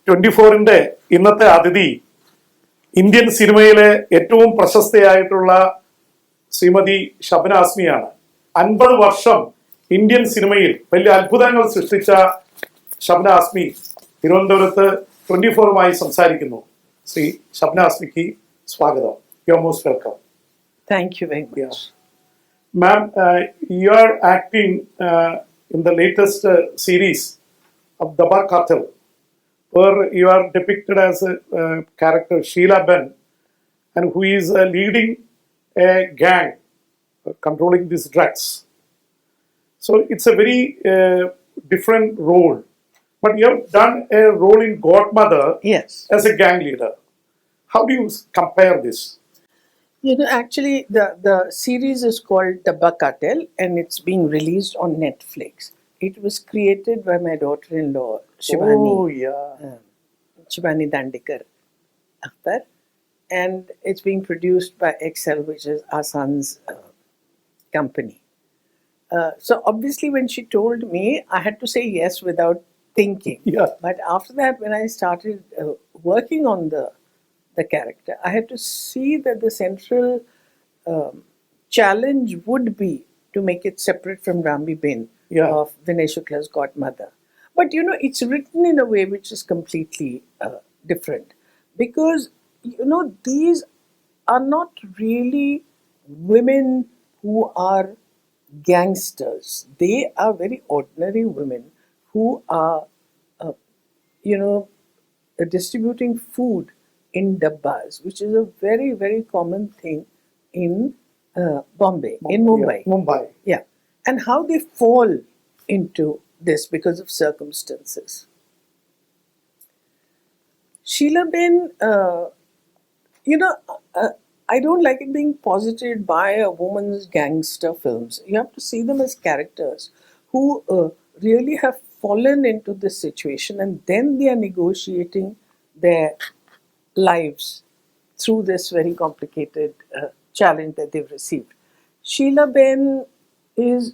24-ന്റെ ഇന്നത്തെ അതിഥി ഇന്ത്യൻ സിനിമയിലെ ഏറ്റവും പ്രശസ്തയായിട്ടുള്ള ശ്രീമതി ഷബന ആസ്മിയാണ്. 50 വർഷം ഇന്ത്യൻ സിനിമയിൽ വലിയ അത്ഭുതങ്ങൾ സൃഷ്ടിച്ച ഷബന ആസ്മി തിരുവനന്തപുരത്ത് 24-മായി സംസാരിക്കുന്നു. ശ്രീ ഷബന ആസ്മിക്ക് സ്വാഗതം. You are most welcome. Thank you very much. Ma'am, you are acting in the latest series of Kathal, where you are depicted as a character Sheila Ben, and who is leading a gang controlling these drugs. So it's a very different role. But you have done a role in Godmother Yes. as a gang leader. How do you compare this? You know, actually, the series is called Dhakaal and it's being released on Netflix. It was created by my daughter-in-law, Shibani. Oh, yeah. Shibani Dandikar Akhtar. And it's being produced by Excel, which is our son's company. So obviously, when she told me, I had to say yes without thinking. Yeah. But after that, when I started working on the character, I had to see that the central challenge would be to make it separate from Rambi Bin of Vinay Shukla's Godmother. But you know, it's written in a way which is completely different, because you know, these are not really women who are gangsters. They are very ordinary women who are, you know, distributing food in dabbas, which is a very, very common thing in Bombay, in Mumbai. Yeah, Mumbai. Yeah. And how they fall into this because of circumstances. Sheila Ben, you know, I don't like it being posited by a woman's gangster films. You have to see them as characters who really have fallen into this situation, and then they are negotiating their lives through this very complicated challenge that they've received. Sheila Ben is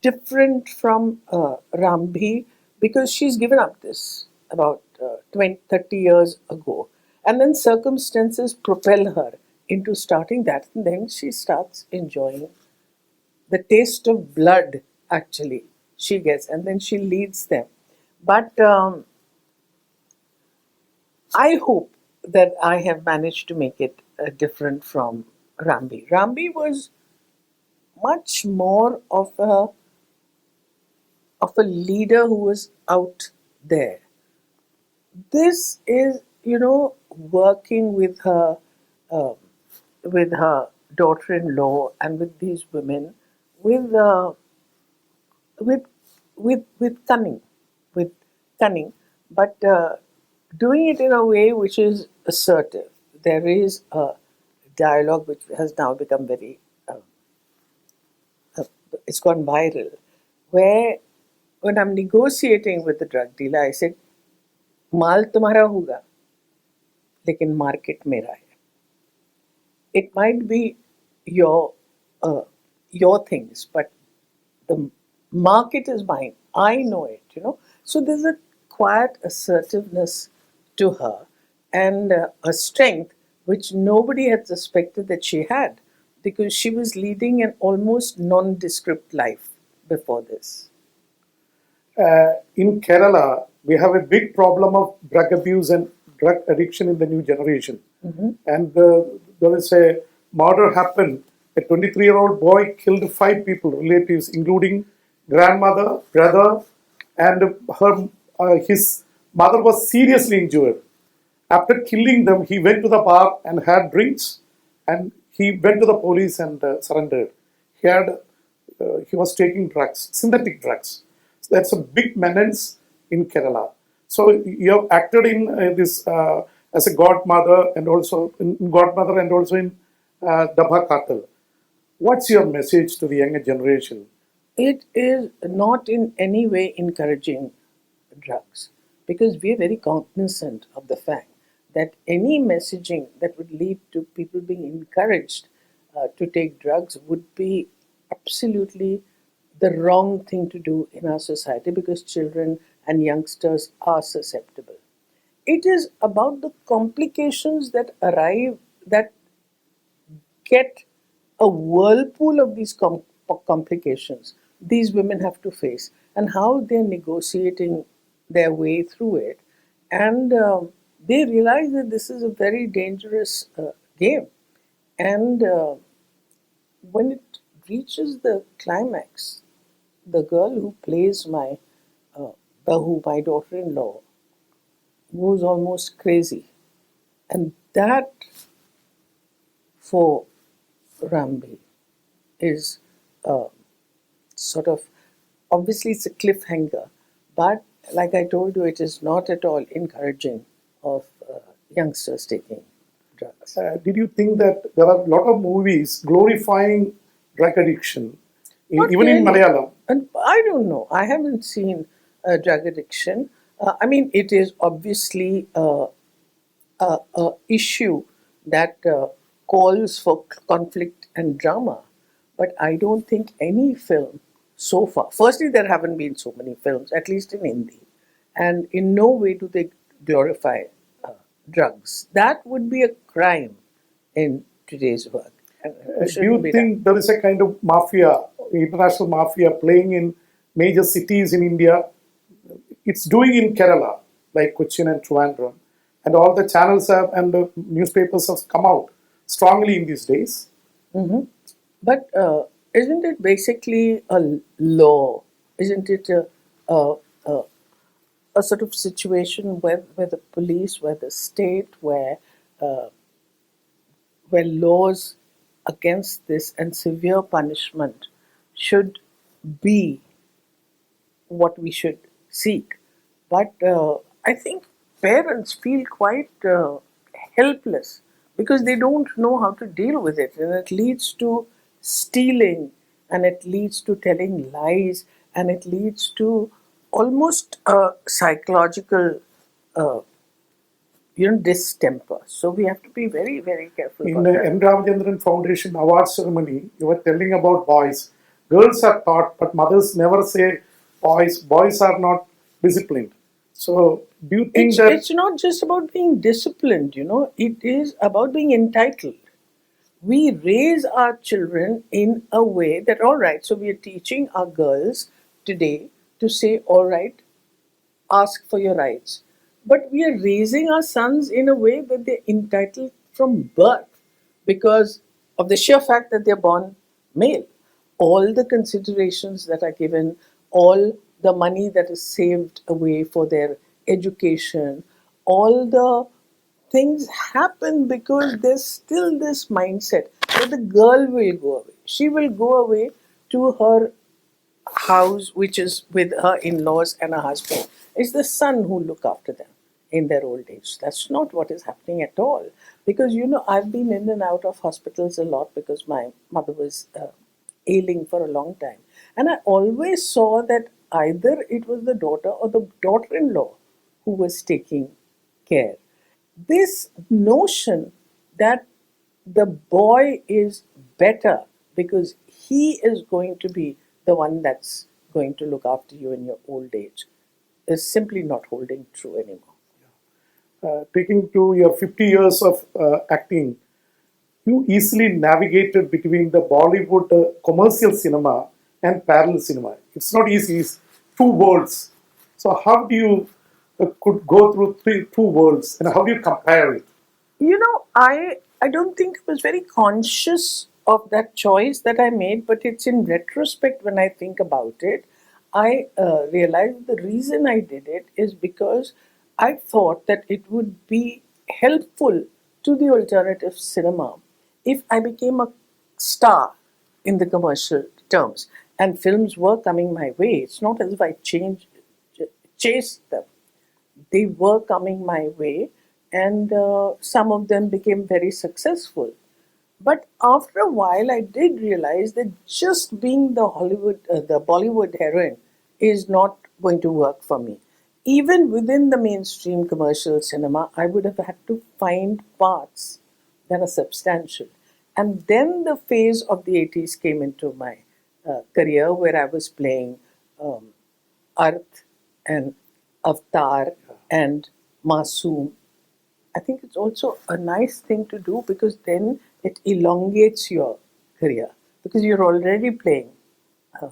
different from Rambhi because she's given up this about 30 years ago. And then circumstances propel her into starting that, and then she starts enjoying the taste of blood, actually, she gets, and then she leads them. But I hope that I have managed to make it different from Rambi. Rambi was much more of a leader who was out there. This is, you know, working with her daughter-in-law and with these women with cunning, but doing it in a way which is assertive. There is a dialogue which has now become very, it's gone viral, where when I'm negotiating with the drug dealer, I said, माल तुम्हारा होगा, लेकिन market मेरा है. It might be your things, but the market is mine. I know it, you know. So there's a quiet assertiveness to her and a strength which nobody had suspected that she had, because she was leading an almost nondescript life before this. In Kerala, we have a big problem of drug abuse and drug addiction in the new generation. Mm-hmm. And there is a murder happened. A 23-year-old boy killed 5 people, relatives, including grandmother, brother, and his mother was seriously injured. After killing them, he went to the bar and had drinks, and he went to the police and surrendered. He was taking drugs, synthetic drugs. So that's a big menace in Kerala. So you have acted in this as a godmother and also in Dhakaal. What's your message to the younger generation? It is not in any way encouraging drugs, because we are very cognizant of the fact that any messaging that would lead to people being encouraged to take drugs would be absolutely the wrong thing to do in our society, because children and youngsters are susceptible. it is about the complications that arrive, that get a whirlpool of these complications these women have to face, and how they're negotiating their way through it. And they realize that this is a very dangerous game. And when it reaches the climax, the girl who plays uh, my daughter-in-law, goes almost crazy. And that, for Rambi, is uh, sort of, obviously it's a cliffhanger, but like I told you, it is not at all encouraging of youngsters taking drugs. Did you think that there are a lot of movies glorifying drug addiction, Not even in really. Malayalam? And I don't know. I haven't seen drug addiction. I mean, it is obviously a issue that calls for conflict and drama. But I don't think any film so far. Firstly, there haven't been so many films, at least in Hindi, and in no way do they glorify uh, drugs. That would be a crime in today's world. And it Do shouldn't you be done. think there is a kind of mafia, international mafia, playing in major cities in India? It's doing in Kerala, like Cochin and Trivandrum, and all the channels have and the newspapers have come out strongly in these days. But isn't it basically a law? Isn't it a, a, a sort of situation where the police, where the state, uh, where laws against this and severe punishment should be what we should seek? But I think parents feel quite helpless because they don't know how to deal with it, and it leads to stealing, and it leads to telling lies, and it leads to almost a psychological, uh, distemper. So we have to be very, very careful In about the that. M. Ramachandran Foundation award ceremony, you were telling about boys. Girls are taught, but mothers never say boys. Boys are not disciplined. So, do you think that It's not just about being disciplined, it is about being entitled. We raise our children in a way that, all right, so we are teaching our girls today to say, all right, ask for your rights. But we are raising our sons in a way that they're entitled from birth because of the sheer fact that they're born male. All the considerations that are given, all the money that is saved away for their education, all the things happen because there's still this mindset that the girl will go away. She will go away to her house, which is with her in-laws and her husband. It's the son who look after them in their old age. That's not what is happening at all. Because I've been in and out of hospitals a lot because my mother was ailing for a long time, and I always saw that either it was the daughter or the daughter-in-law who was taking care. This notion that the boy is better because he is going to be the one that's going to look after you in your old age is simply not holding true anymore. taking to your 50 years of acting, you easily navigated between the Bollywood commercial cinema and parallel cinema. It's not easy, it's two worlds. So, how do you could go through two worlds and how do you compare it? I don't think I was very conscious of that choice that I made, but it's in retrospect when I think about it, I realized the reason I did it is because I thought that it would be helpful to the alternative cinema if I became a star in the commercial terms and films were coming my way. It's not as if I chased them, they were coming my way, and some of them became very successful. But after a while, I did realize that just being the Bollywood heroine, is not going to work for me. Even within the mainstream commercial cinema, I would have had to find parts that are substantial. And then the phase of the 80s came into my career where I was playing um, Arth and Avatar and masoom. I think it's also a nice thing to do because then it elongates your career because you're already playing uh,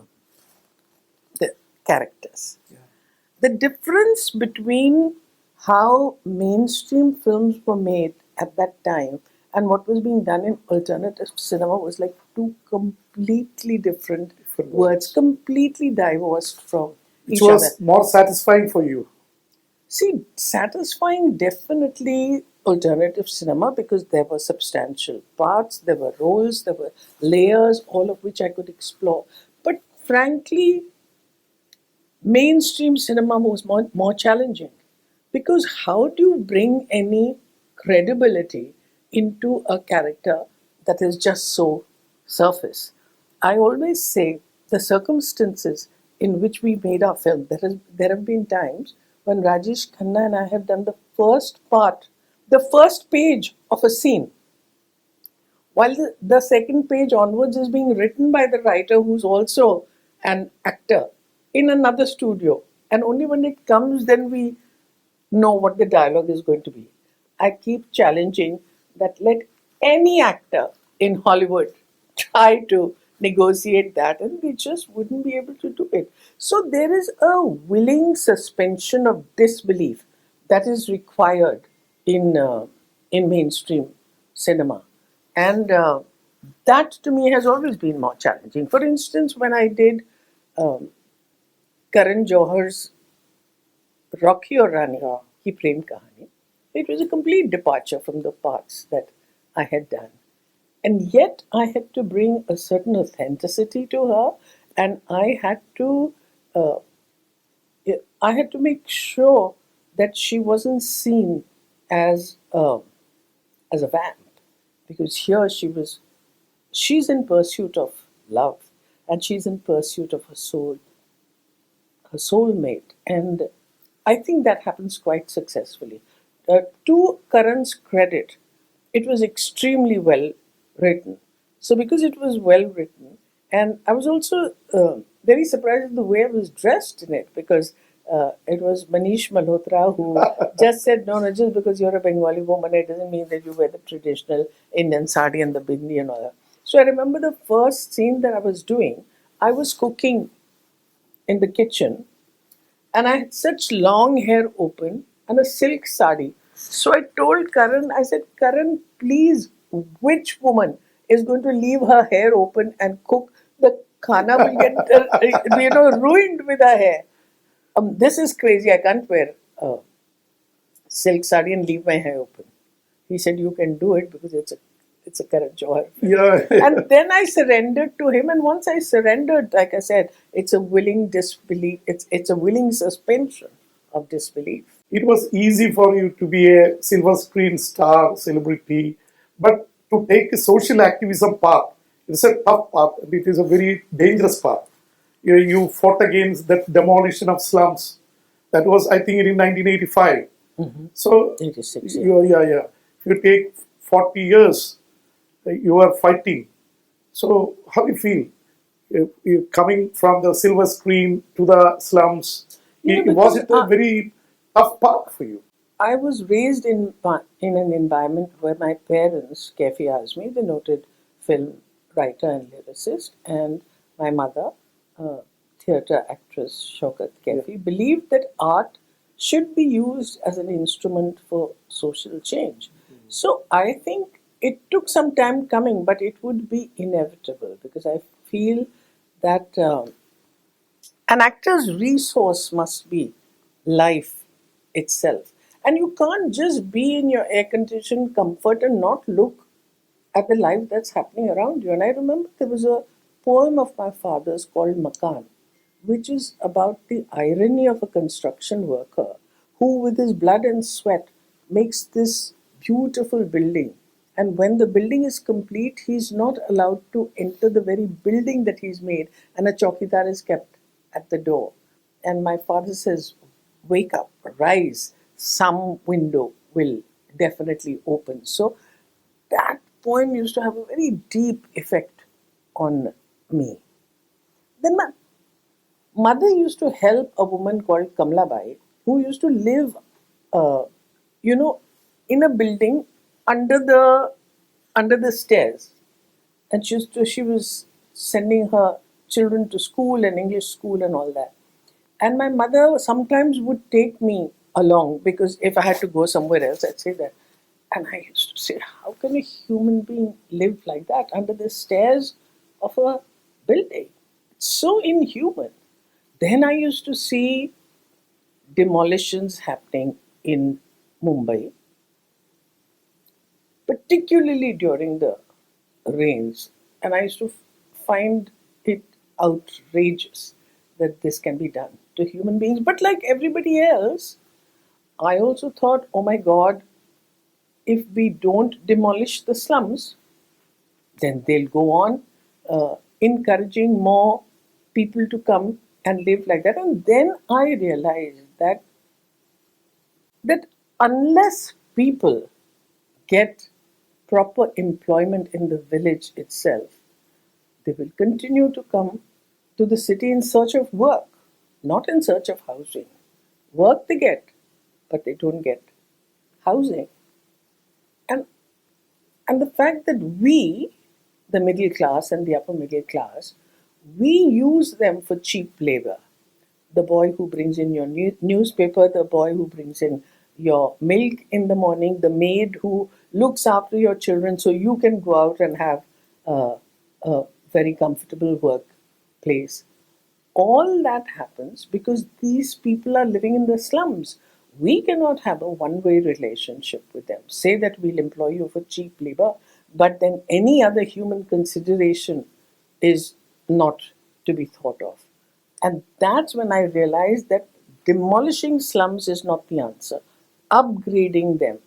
the characters. The difference between how mainstream films were made at that time and what was being done in alternative cinema was like two completely different words, completely divorced from Which each other. was more satisfying for you? See, satisfying definitely alternative cinema because there were substantial parts, there were roles, there were layers, all of which I could explore. But frankly, mainstream cinema was more challenging because how do you bring any credibility into a character that is just so surface? I always say the circumstances in which we made our film, there have been times when Rajesh Khanna and I have done the first part, the first page of a scene while the second page onwards is being written by the writer who's also an actor in another studio. And only when it comes, then we know what the dialogue is going to be. I keep challenging that let any actor in Hollywood try to negotiate that, and they just wouldn't be able to do it. So there is a willing suspension of disbelief that is required in mainstream cinema, and that to me has always been more challenging. For instance, when I did um, Karan Johar's Rocky or Rani, Ki Prem Kahani, it was a complete departure from the parts that I had done. And yet I had to bring a certain authenticity to her, and uh, I had to make sure that she wasn't seen as as a vamp, because here she's in pursuit of love, and she's in pursuit of her soulmate. And I think that happens quite successfully. To Karan's credit, it was extremely well written. So, because it was well written, and I was also very surprised at the way I was dressed in it because it was Manish Malhotra who just said, no, no, just because you're a Bengali woman, it doesn't mean that you wear the traditional Indian sari and the bindi and all that. So, I remember the first scene that I was doing, I was cooking in the kitchen and I had such long hair open and a silk sari. So I told Karan, I said, Karan, please, which woman is going to leave her hair open and cook? The khana will get ruined with her hair. This is crazy. I can't wear silk sari and leave my hair open. He said, you can do it because it's a Karan Johar. Yeah. And then I surrendered to him. And once I surrendered, like I said, it's a willing disbelief. It's a willing suspension of disbelief. It was easy for you to be a silver screen star celebrity, but to take a social activism path, it's a tough path and it is a very dangerous path. You fought against that demolition of slums. That was, I think, in 1985. So, 86, yeah. If you take 40 years, you are fighting. So, how do you feel? You coming from the silver screen to the slums, was Because it a very tough path for you? I was raised in an environment where my parents, Kafi Azmi, the noted film writer and lyricist, and my mother, theatre actress Shaukat Kafi, believed that art should be used as an instrument for social change. So I think it took some time coming, but it would be inevitable because I feel that an actor's resource must be life itself. And you can't just be in your air conditioned comfort and not look at the life that's happening around you. And I remember there was a poem of my father's called Makan, which is about the irony of a construction worker who, with his blood and sweat, makes this beautiful building. And when the building is complete, he's not allowed to enter the very building that he's made, and a chowkidar is kept at the door. And my father says, wake up, rise, some window will definitely open. So that poem used to have a very deep effect on me. Then my mother used to help a woman called Kamlabai who used to live in a building under the stairs, and she was sending her children to school and English school and all that. And my mother sometimes would take me along because if I had to go somewhere else, I'd say that. And I used to say, how can a human being live like that under the stairs of a building? It's so inhuman. Then I used to see demolitions happening in Mumbai, particularly during the rains. And I used to find it outrageous that this can be done to human beings. But like everybody else, I also thought, oh my God, if we don't demolish the slums, then they'll go on encouraging more people to come and live like that. And then I realized that unless people get proper employment in the village itself, they will continue to come to the city in search of work, not in search of housing. Work they get, but they don't get housing. And and the fact that we, the middle class and the upper middle class, we use them for cheap labor. The boy who brings in your newspaper, the boy who brings in your milk in the morning, the maid who looks after your children so you can go out and have a very comfortable workplace. All that happens because these people are living in the slums. We cannot have a one-way relationship with them. Say that we'll employ you for cheap labor, but then any other human consideration is not to be thought of. And that's when I realized that demolishing slums is not the answer. Upgrading them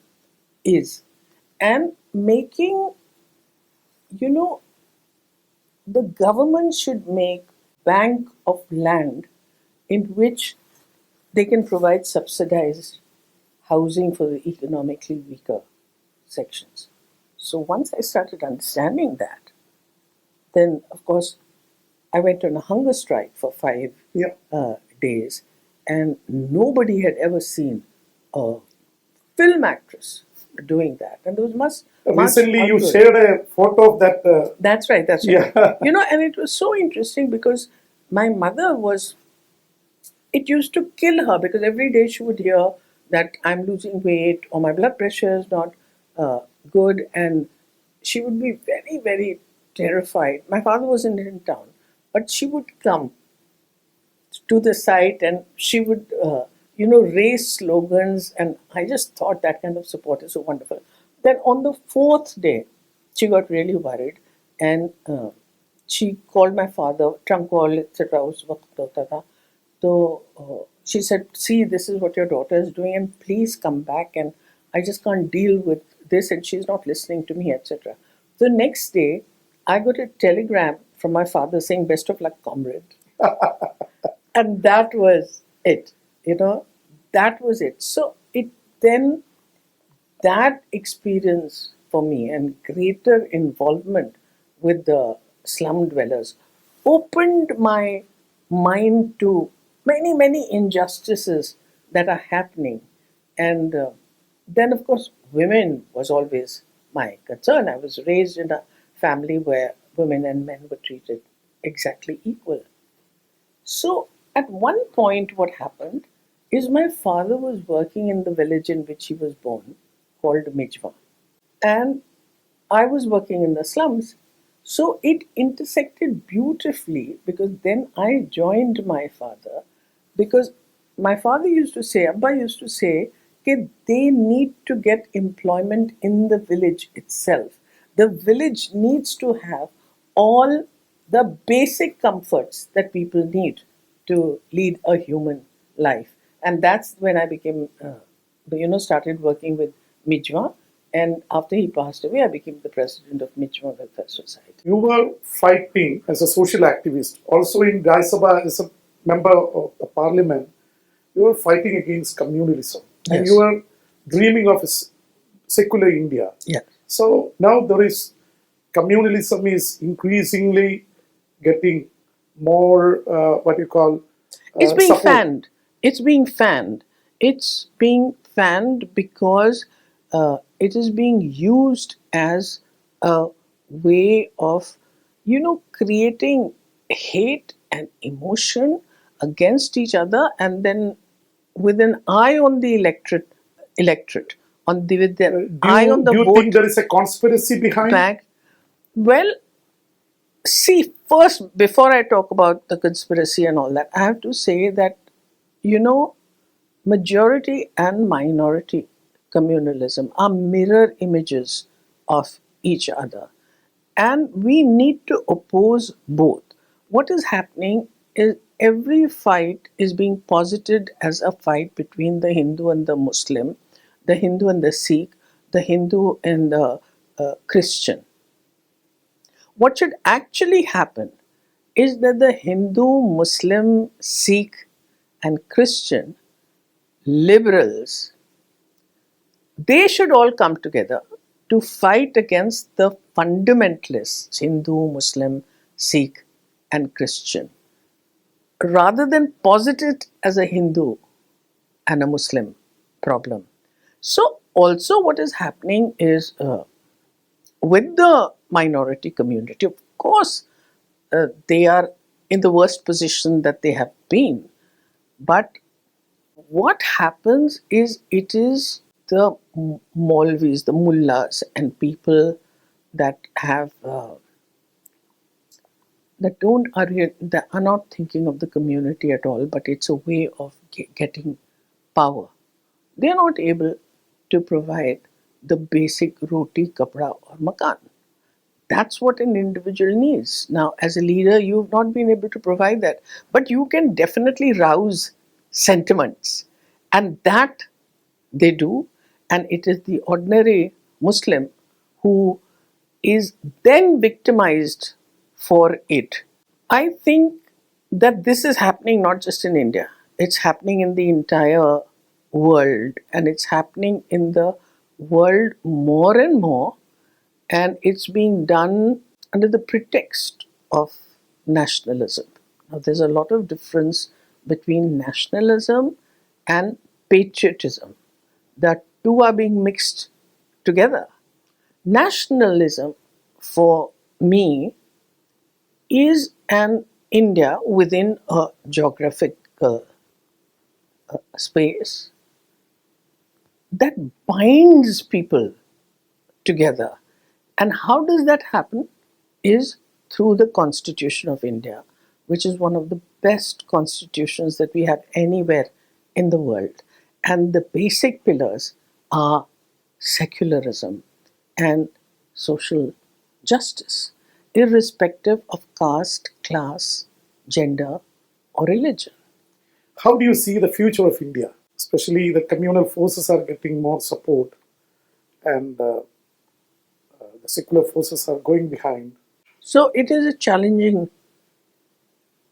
is. And making, you know, the government should make bank of land in which they can provide subsidized housing for the economically weaker sections. So once I started understanding that, then of course I went on a hunger strike for 5 Yeah. days, and nobody had ever seen a film actress doing that. And there was much Recently, you outward. shared a photo of that. That's right, that's right. Yeah. And it was so interesting because my mother was, it used to kill her because every day she would hear that I'm losing weight or my blood pressure is not good, and she would be very, very terrified. My father wasn't in town, but she would come to the site and she would, raise slogans, and I just thought that kind of support is so wonderful. Then on the fourth day, she got really worried, and she called my father, trunk call, etc. उस वक्त होता था. So she said, see, this is what your daughter is doing, and please come back, and I just can't deal with this, and she's not listening to me, etc. The next day, I got a telegram from my father saying, best of luck, comrade. And that was it, that was it. So then that experience for me and greater involvement with the slum dwellers opened my mind to many, many injustices that are happening. And then, of course, women was always my concern. I was raised in a family where women and men were treated exactly equal. So, at one point, what happened is my father was working in the village in which he was born, called Mijwa, and I was working in the slums. So it intersected beautifully because then I joined my father, because my father used to say, Abba used to say, that they need to get employment in the village itself. The village needs to have all the basic comforts that people need to lead a human life. And that's when I became, started working with Mijwa. And after he passed away, I became the president of Mijwa Welfare Society. You were fighting as a social activist, also in Gai Sabha as a member of the parliament. You were fighting against communalism, and Yes. you were dreaming of a secular India. Yeah. So now there is communalism is increasingly getting more It's being support. fanned. It's being fanned. It's being fanned because it is being used as a way of, creating hate and emotion against each other, and then with an eye on the electorate, with the eye on Do the you think vote there is a conspiracy behind? bank. Well, see, first, before I talk about the conspiracy and all that, I have to say that, you know, majority and minority communalism are mirror images of each other. And we need to oppose both. What is happening is every fight is being posited as a fight between the Hindu and the Muslim, the Hindu and the Sikh, the Hindu and the Christian. What should actually happen is that the Hindu, Muslim, Sikh, and Christian liberals, they should all come together to fight against the fundamentalists, Hindu, Muslim, Sikh, and Christian, rather than posit it as a Hindu and a Muslim problem. So, also, what is happening is with the minority community, of course, they are in the worst position that they have been. But what happens is it is the Maulvis, the mullahs, and people that have that are not thinking of the community at all, but it's a way of getting power. They are not able to provide the basic roti, kapda, or makan. That's what an individual needs. Now, as a leader, you've not been able to provide that, but you can definitely rouse sentiments, and that they do. And it is the ordinary Muslim who is then victimized for it. I think that this is happening not just in India, it's happening in the entire world, and it's happening in the world more and more, and it's being done under the pretext of nationalism. Now, there's a lot of difference between nationalism and patriotism. The two are being mixed together. Nationalism, for me, is an India within a geographical space that binds people together. And how does that happen? Is through the Constitution of India, which is one of the best constitutions that we have anywhere in the world. And the basic pillars are secularism and social justice, irrespective of caste, class, gender, or religion. How do you see the future of India? Especially the communal forces are getting more support, and the secular forces are going behind. So it is a challenging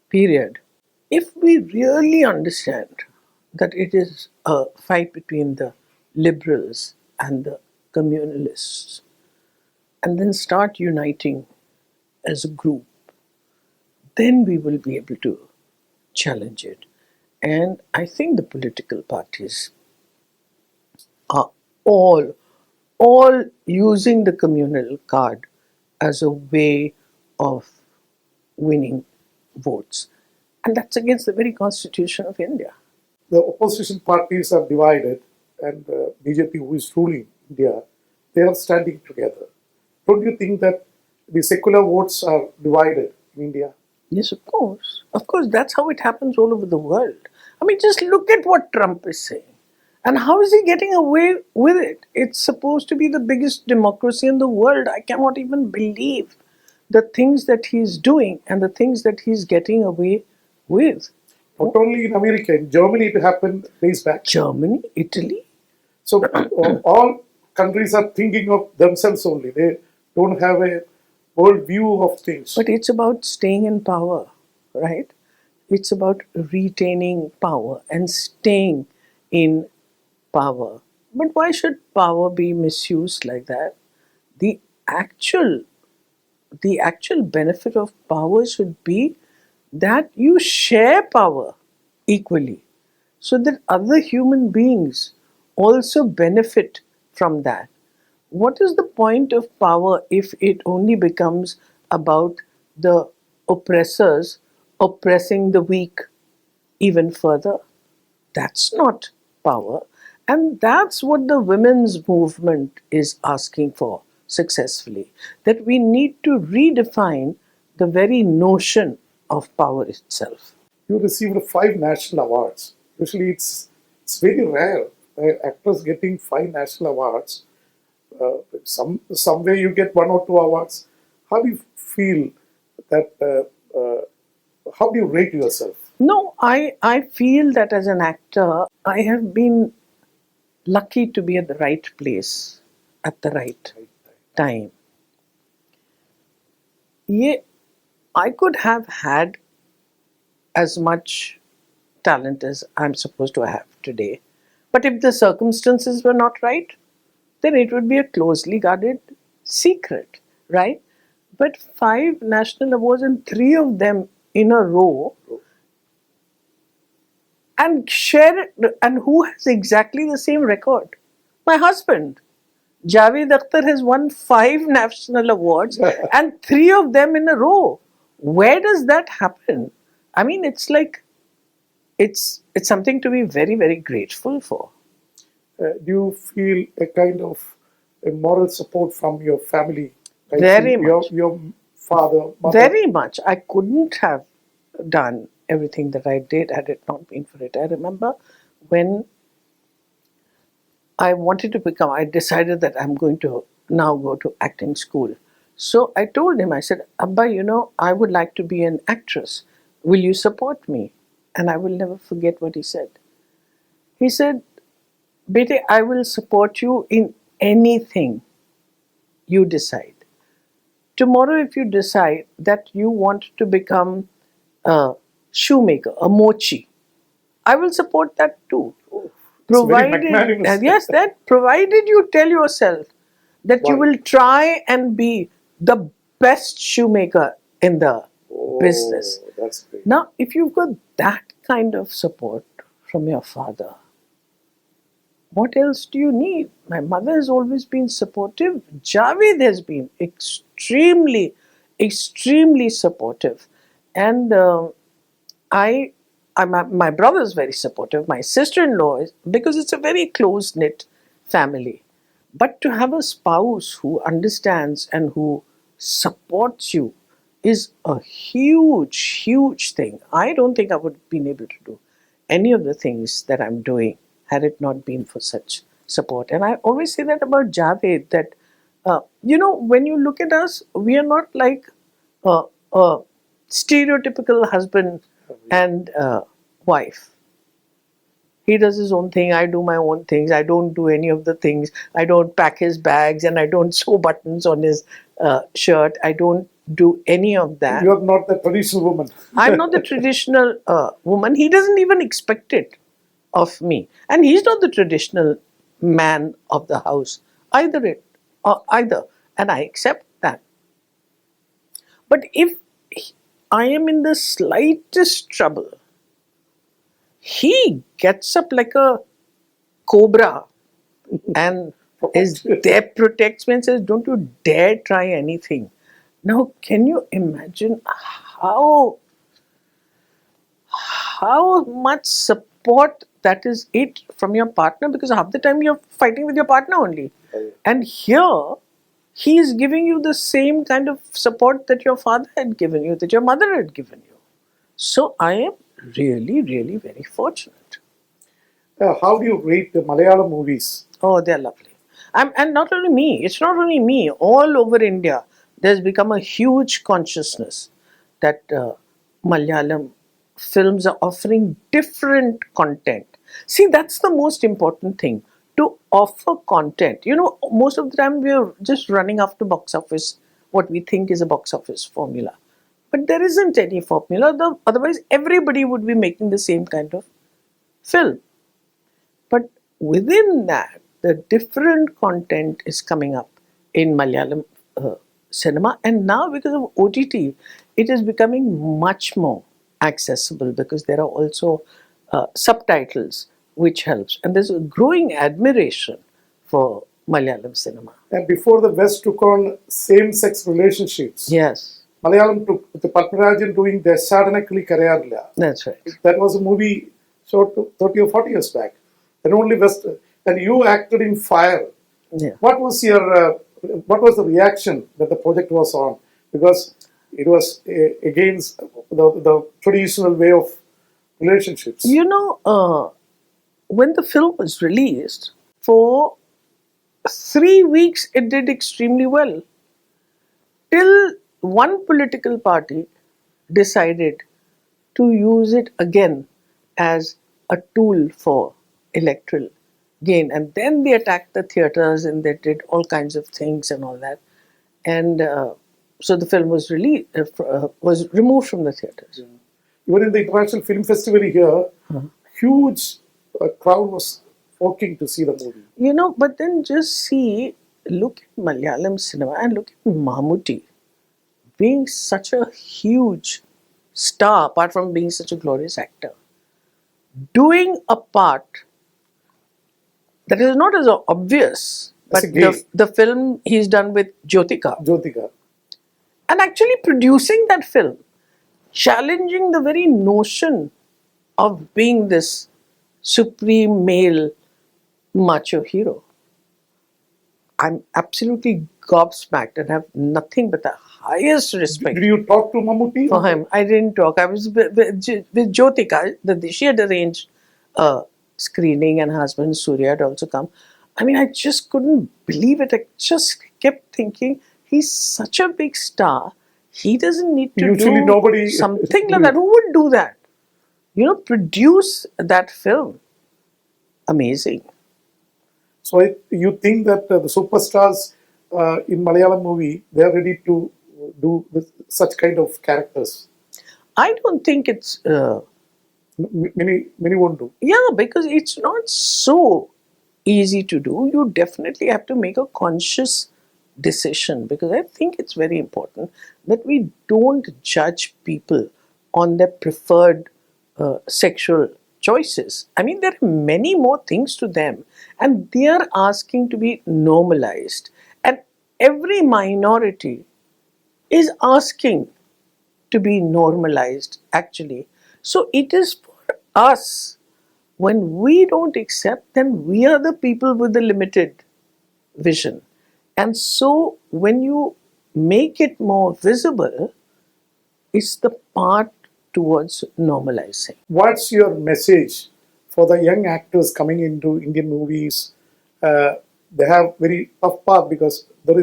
period. If we really understand that it is a fight between the liberals and the communalists, and then start uniting as a group, then we will be able to challenge it. And I think the political parties are all using the communal card as a way of winning votes. And that's against the very constitution of India. The opposition parties are divided, and BJP, who is ruling India, they are standing together. Don't you think that the secular votes are divided in India? Yes, of course. Of course, that's how it happens all over the world. I mean, just look at what Trump is saying. And how is he getting away with it? It's supposed to be the biggest democracy in the world. I cannot even believe the things that he's doing and the things that he's getting away with. Not only in America, in Germany it happened days back. Germany, Italy. So all countries are thinking of themselves only. They don't have a world view of things. But it's about staying in power, right? It's about retaining power and staying in power. But why should power be misused like that? The actual benefit of power should be that you share power equally, so that other human beings also benefit from that. What is the point of power if it only becomes about the oppressors oppressing the weak even further? That's not power. And that's what the women's movement is asking for successfully. That we need to redefine the very notion of power itself. You received 5 national awards. Usually, it's very rare actors getting 5 national awards. Somewhere you get 1 or 2 awards. How do you feel that? How do you rate yourself? No, I feel that as an actor, I have been lucky to be at the right place at the right time. Yeah, I could have had as much talent as I'm supposed to have today. But if the circumstances were not right, then it would be a closely guarded secret, right? But 5 national awards and 3 of them in a row, and share it, and who has exactly the same record? My husband. Javed Akhtar has won 5 national awards and 3 of them in a row. Where does that happen? I mean, it's like it's something to be very, very grateful for. Do you feel a kind of a moral support from your family? Like Very much. Your father, mother? Very much. I couldn't have done everything that I did had it not been for it. I remember when I decided that I'm going to now go to acting school. So I told him, I said, Abba, I would like to be an actress. Will you support me? And I will never forget what he said. He said, Bete, I will support you in anything you decide. Tomorrow, if you decide that you want to become a shoemaker, a mochi, I will support that too. It's very magnanimous. Yes, that provided you tell yourself that you will try and be the best shoemaker in the business. That's great. Now, if you've got that kind of support from your father, what else do you need? My mother has always been supportive. Javed has been extremely, extremely supportive. And my brother is very supportive. My sister-in-law is, because it's a very close-knit family. But to have a spouse who understands and who supports you is a huge, huge thing. I don't think I would have been able to do any of the things that I'm doing had it not been for such support. And I always say that about Javed, that, when you look at us, we are not like a stereotypical husband and wife. He does his own thing, I do my own things. I don't do any of the things. I don't pack his bags and I don't sew buttons on his shirt. I don't do any of that. You're not the traditional woman. I'm not the traditional woman. He doesn't even expect it of me. And he's not the traditional man of the house either. And I accept that. But if I am in the slightest trouble, he gets up like a cobra and is there, protects me and says, don't you dare try anything. Now, can you imagine how much support that is it from your partner? Because half the time you're fighting with your partner only. And here, he is giving you the same kind of support that your father had given you, that your mother had given you. So I am really, really very fortunate. How do you rate the Malayalam movies? Oh, they're lovely. And not only me, it's not only me, all over India, there's become a huge consciousness that Malayalam films are offering different content. See, that's the most important thing, to offer content. Most of the time we're just running after box office, what we think is a box office formula. But there isn't any formula, otherwise everybody would be making the same kind of film. But within that, the different content is coming up in Malayalam cinema. And now, because of OTT, it is becoming much more accessible because there are also subtitles which helps. And there's a growing admiration for Malayalam cinema. And before the West took on same-sex relationships, Yes, Malayalam took with the Padmarajan doing Deshadanakali Karayarilla. that's right. That was a movie shot 30 or 40 years back. And only West, and you acted in Fire. Yeah. What was the reaction that the project was on? Because it was against the traditional way of relationships. You know, when the film was released, for 3 weeks it did extremely well. Till one political party decided to use it again as a tool for electoral gain. And then they attacked the theatres and they did all kinds of things and all that. And so the film was was removed from the theatres. Even in the International Film Festival here, huge crowd was flocking to see the movie. You know, but then just look at Malayalam cinema and look at Mammootty being such a huge star, apart from being such a glorious actor, doing a part that is not as obvious, As but a gay. the film he's done with Jyotika, Jyotika. and actually producing that film, challenging the very notion of being this supreme male macho hero. I'm absolutely gobsmacked and have nothing but the highest respect Did you talk to Mammootty? for him. I didn't talk. I was with Jyotika. She had arranged a screening, and her husband Surya had also come. I mean, I just couldn't believe it. I just kept thinking, he's such a big star. He doesn't need to Usually do nobody something like that. Who would do that? You know, produce that film. Amazing. So you think that the superstars in Malayalam movie, they are ready to do such kind of characters? I don't think it's... Many won't do. Yeah, because it's not so easy to do. You definitely have to make a conscious decision, because I think it's very important that we don't judge people on their preferred sexual choices. I mean, there are many more things to them, and they are asking to be normalized. And every minority is asking to be normalized, actually. So it is for us. When we don't accept, then we are the people with the limited vision. And so when you make it more visible, it's the part towards normalizing. What's your message for the young actors coming into Indian movies? They have very tough path, because they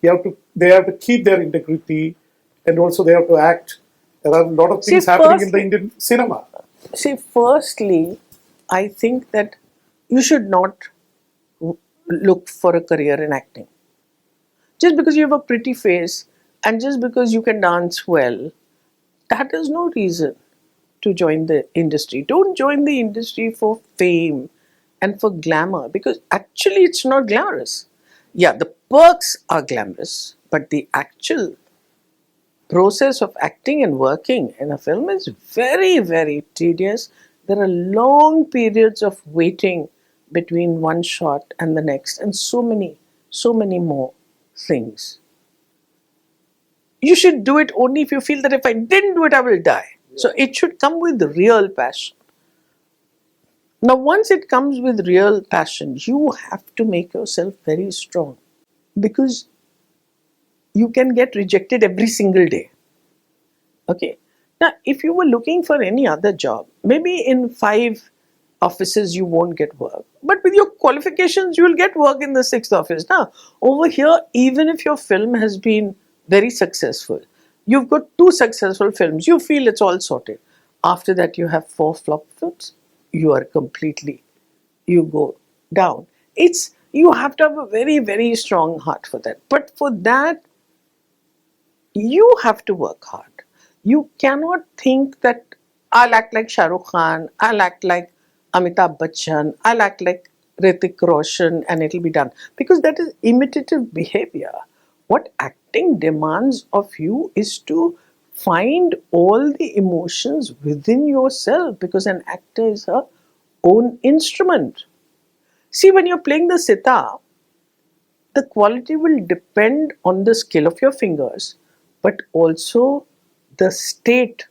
have to keep their integrity, and also they have to act. There are a lot of things happening in the Indian cinema. See, firstly, I think that you should not look for a career in acting. Just because you have a pretty face and just because you can dance well, that is no reason to join the industry. Don't join the industry for fame and for glamour, because actually it's not glamorous. Yeah, the perks are glamorous, but the actual process of acting and working in a film is very, very tedious. There are long periods of waiting between one shot and the next, and so many more things. You should do it only if you feel that if I didn't do it, I will die. So it should come with real passion. Now, once it comes with real passion, you have to make yourself very strong, because you can get rejected every single day. Okay. Now, if you were looking for any other job, maybe in 5 offices you won't get work, but with your qualifications you will get work in the 6th office. Now, over here, even if your film has been very successful, you've got 2 successful films, you feel it's all sorted. After that, you have 4 flop films, you go down. You have to have a very, very strong heart for that. But for that, you have to work hard. You cannot think that I'll act like Shah Rukh Khan, I'll act like Amitabh Bachchan, I'll act like Hrithik Roshan, and it'll be done. Because that is imitative behavior. What acting demands of you is to find all the emotions within yourself, because an actor is a own instrument. See, when you're playing the sitar, the quality will depend on the skill of your fingers, but also the state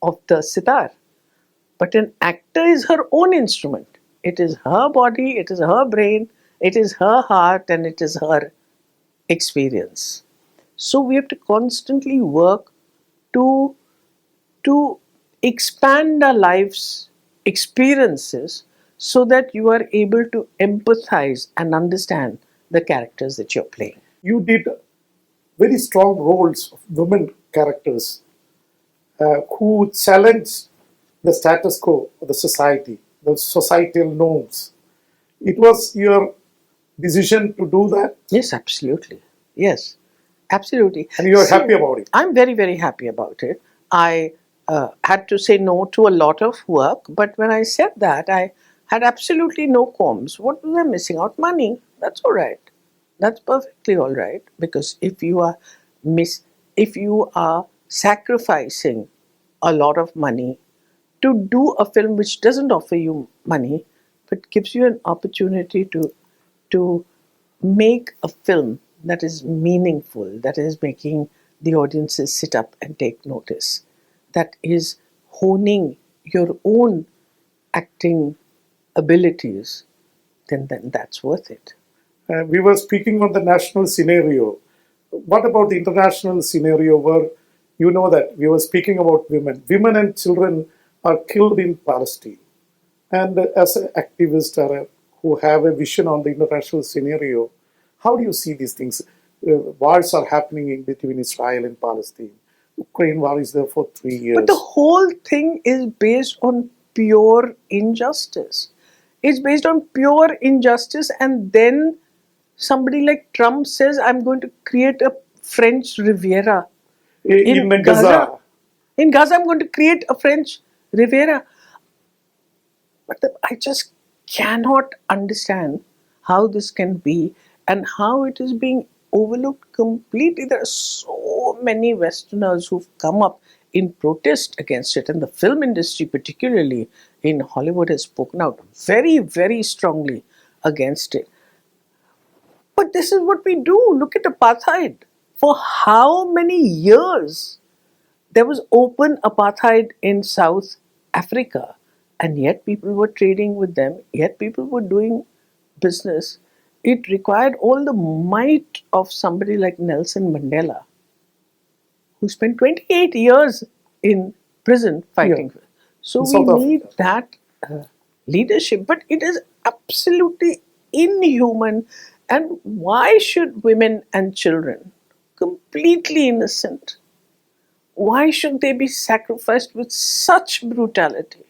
of the sitar. But an actor is her own instrument. It is her body, it is her brain, it is her heart, and it is her experience. So we have to constantly work to to expand our lives experiences so that you are able to empathize and understand the characters that you're playing. You did very strong roles of women characters who challenged the status quo of the society, the societal norms. It was your decision to do that, Yes, absolutely. Yes, absolutely. and you are See, happy about it. I'm very, very happy about it. I had to say no to a lot of work, but when I said that, I had absolutely no qualms. What was I missing out? Money. That's all right. That's perfectly all right, because if you are sacrificing a lot of money to do a film which doesn't offer you money but gives you an opportunity to make a film that is meaningful, that is making the audiences sit up and take notice, that is honing your own acting abilities, then that's worth it. We were speaking on the national scenario. What about the international scenario where you know that we were speaking about women? Women and children are killed in Palestine. And as an activist or who have a vision on the international scenario, how do you see these things? Wars are happening in between Israel and Palestine. Ukraine war is there for 3 years. But the whole thing is based on pure injustice. It's based on pure injustice, and then somebody like Trump says, I'm going to create a French Riviera In Gaza. In Gaza, I'm going to create a French Riviera. But I just cannot understand how this can be and how it is being overlooked completely. There are so many Westerners who've come up in protest against it, and the film industry, particularly in Hollywood, has spoken out very, very strongly against it. But this is what we do. Look at apartheid. For how many years there was open apartheid in South Africa, and yet people were trading with them, yet people were doing business. It required all the might of somebody like Nelson Mandela, who spent 28 years in prison fighting. Yeah. So In we South need Africa. that leadership, but it is absolutely inhuman. And why should women and children, completely innocent, why should they be sacrificed with such brutality?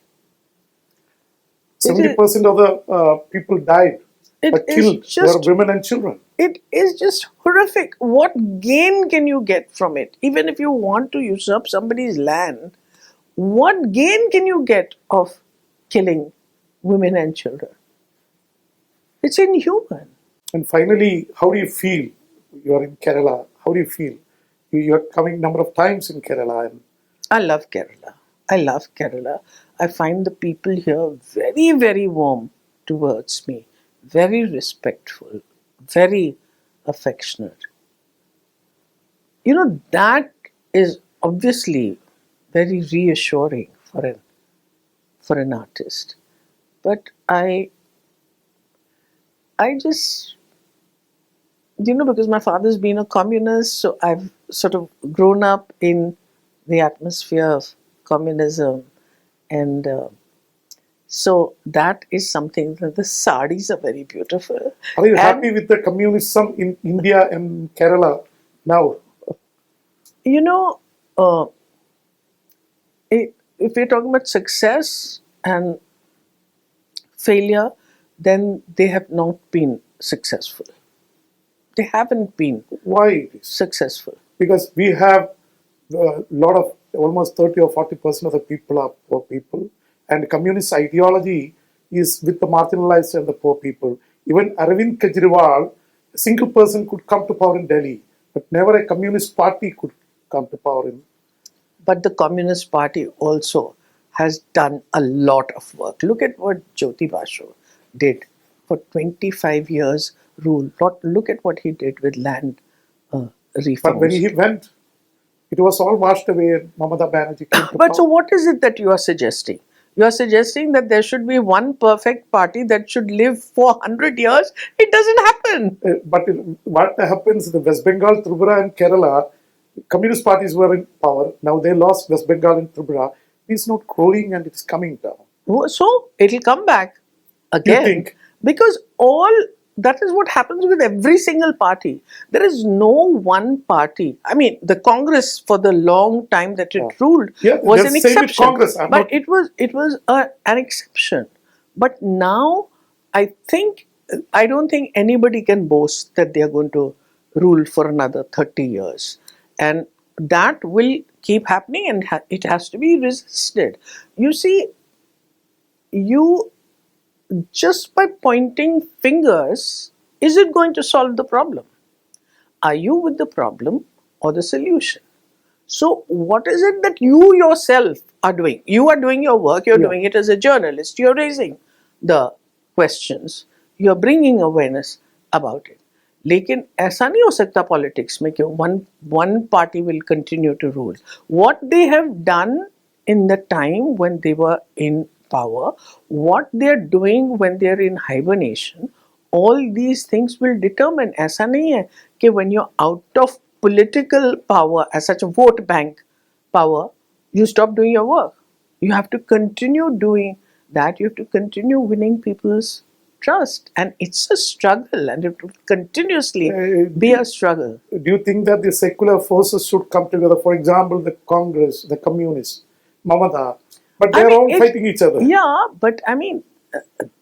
It is, 70% of the people died, it but is killed were just women and children. it is just horrific. What gain can you get from it? Even if you want to usurp somebody's land, what gain can you get of killing women and children? It's inhuman. And finally, how do you feel? You are in Kerala. How do you feel? You are coming number of times in Kerala. And I love Kerala. I love Kerala. I find the people here very, very warm towards me, very respectful, very affectionate. That is obviously very reassuring for an artist. But I just, because my father's been a communist, so I've sort of grown up in the atmosphere of communism, and so that is something that the saris are very beautiful. are you And happy with the communism in India and Kerala now? you know, uh, if we're talking about success and failure, then they have not been successful. They haven't been Why? successful. Because we have a lot of almost 30 or 40% of the people are poor people, and communist ideology is with the marginalized and the poor people. Even Arvind Kejriwal, a single person could come to power in Delhi, but never a communist party could come to power in. But the Communist Party also has done a lot of work. Look at what Jyoti Basu did for 25 years rule. Look at what he did with land reforms. But when he went, it was all washed away and Mamata Banerjee came to But so power. what is it that you are suggesting? You are suggesting that there should be one perfect party that should live for 100 years. It doesn't happen. What happens in the West Bengal, Tripura and Kerala, communist parties were in power. Now they lost West Bengal and Tripura. It's not growing and it's coming down. So it'll come back again. You think? Because that is what happens with every single party. There is no one party. I mean, the Congress for the long time that it ruled was an same with exception. Congress. But it was an exception. But now, I don't think anybody can boast that they are going to rule for another 30 years. And that will keep happening, and it has to be resisted. You see, just by pointing fingers, is it going to solve the problem? Are you with the problem or the solution? So what is it that you yourself are doing? You are doing your work, you're doing it as a journalist, you're raising the questions, you're bringing awareness about it. लेकिन ऐसा नहीं हो सकता politics में कि one party will continue to rule. What they have done in the time when they were in power, what they're doing when they're in hibernation, all these things will determine. ऐसा नहीं है कि when you're out of political power as such a vote bank power, you stop doing your work. You have to continue doing that. You have to continue winning people's trust, and it's a struggle, and it will continuously be a struggle. Do you think that the secular forces should come together? For example, the Congress, the communists, Mamata, but they're all fighting each other. Yeah, but I mean,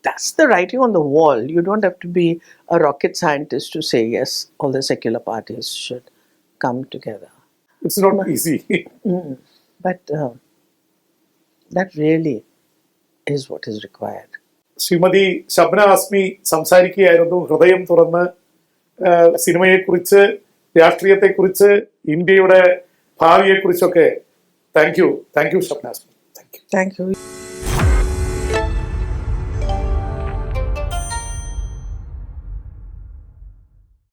that's the writing on the wall. You don't have to be a rocket scientist to say yes, all the secular parties should come together. It's not easy. But that really is what is required. Shrimati Shabana Azmi സംസാരിക്കുകയായിരുന്നു ഹൃദയം തുറന്ന് സിനിമയെക്കുറിച്ച്, രാഷ്ട്രീയത്തെക്കുറിച്ച്, ഇന്ത്യയുടെ ഭാവിയെക്കുറിച്ചൊക്കെ. Thank you Shabana Azmi. Thank you.